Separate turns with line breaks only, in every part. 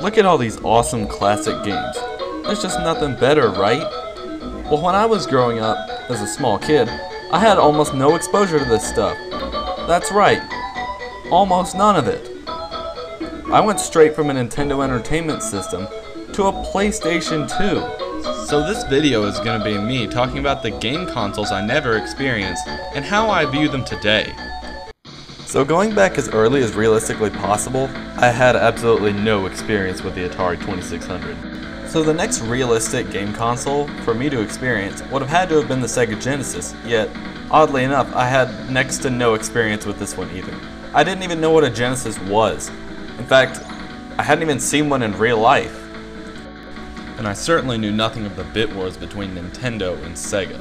Look at all these awesome classic games. There's just nothing better, right? Well, when I was growing up as a small kid, I had almost no exposure to this stuff. That's right, almost none of it. I went straight from a Nintendo Entertainment System to a PlayStation 2. So this video is going to be me talking about the game consoles I never experienced and how I view them today. So going back as early as realistically possible, I had absolutely no experience with the Atari 2600. So the next realistic game console for me to experience would have had to have been the Sega Genesis, yet oddly enough I had next to no experience with this one either. I didn't even know what a Genesis was. In fact, I hadn't even seen one in real life. And I certainly knew nothing of the bit wars between Nintendo and Sega.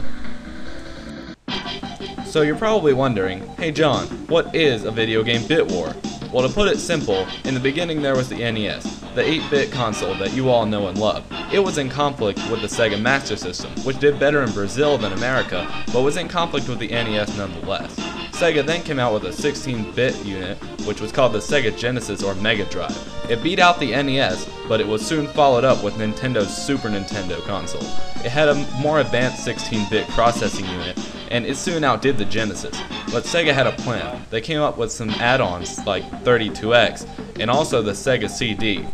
So you're probably wondering, hey John, what is a video game bit war? Well, to put it simple, in the beginning there was the NES, the 8-bit console that you all know and love. It was in conflict with the Sega Master System, which did better in Brazil than America, but was in conflict with the NES nonetheless. Sega then came out with a 16-bit unit, which was called the Sega Genesis or Mega Drive. It beat out the NES, but it was soon followed up with Nintendo's Super Nintendo console. It had a more advanced 16-bit processing unit, and it soon outdid the Genesis. But Sega had a plan. They came up with some add-ons like 32X, and also the Sega CD.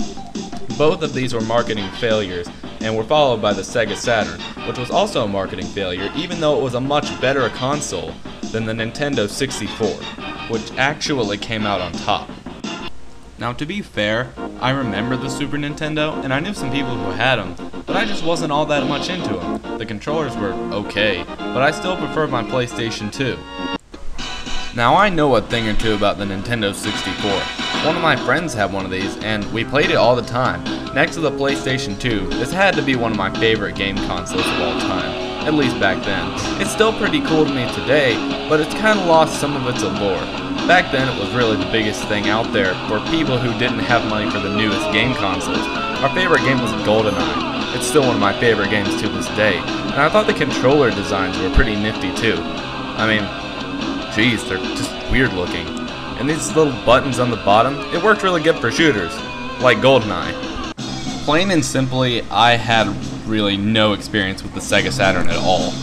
Both of these were marketing failures, and were followed by the Sega Saturn, which was also a marketing failure, even though it was a much better console than the Nintendo 64, which actually came out on top. Now to be fair, I remember the Super Nintendo, and I knew some people who had them, but I just wasn't all that much into them. The controllers were okay, but I still preferred my PlayStation 2. Now I know a thing or two about the Nintendo 64. One of my friends had one of these, and we played it all the time. Next to the PlayStation 2, this had to be one of my favorite game consoles of all time, at least back then. It's still pretty cool to me today, but it's kind of lost some of its allure. Back then it was really the biggest thing out there for people who didn't have money for the newest game consoles. Our favorite game was GoldenEye. It's still one of my favorite games to this day, and I thought the controller designs were pretty nifty too. I mean, geez, they're just weird looking. And these little buttons on the bottom, it worked really good for shooters, like GoldenEye. Plain and simply, I had really no experience with the Sega Saturn at all.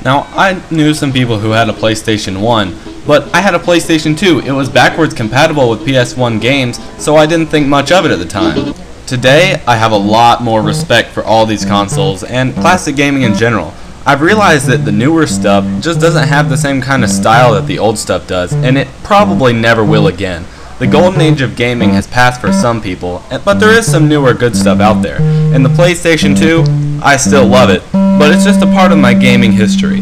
Now, I knew some people who had a PlayStation 1, but I had a PlayStation 2. It was backwards compatible with PS1 games, so I didn't think much of it at the time. Today, I have a lot more respect for all these consoles, and classic gaming in general. I've realized that the newer stuff just doesn't have the same kind of style that the old stuff does, and it probably never will again. The golden age of gaming has passed for some people, but there is some newer good stuff out there. And the PlayStation 2, I still love it, but it's just a part of my gaming history.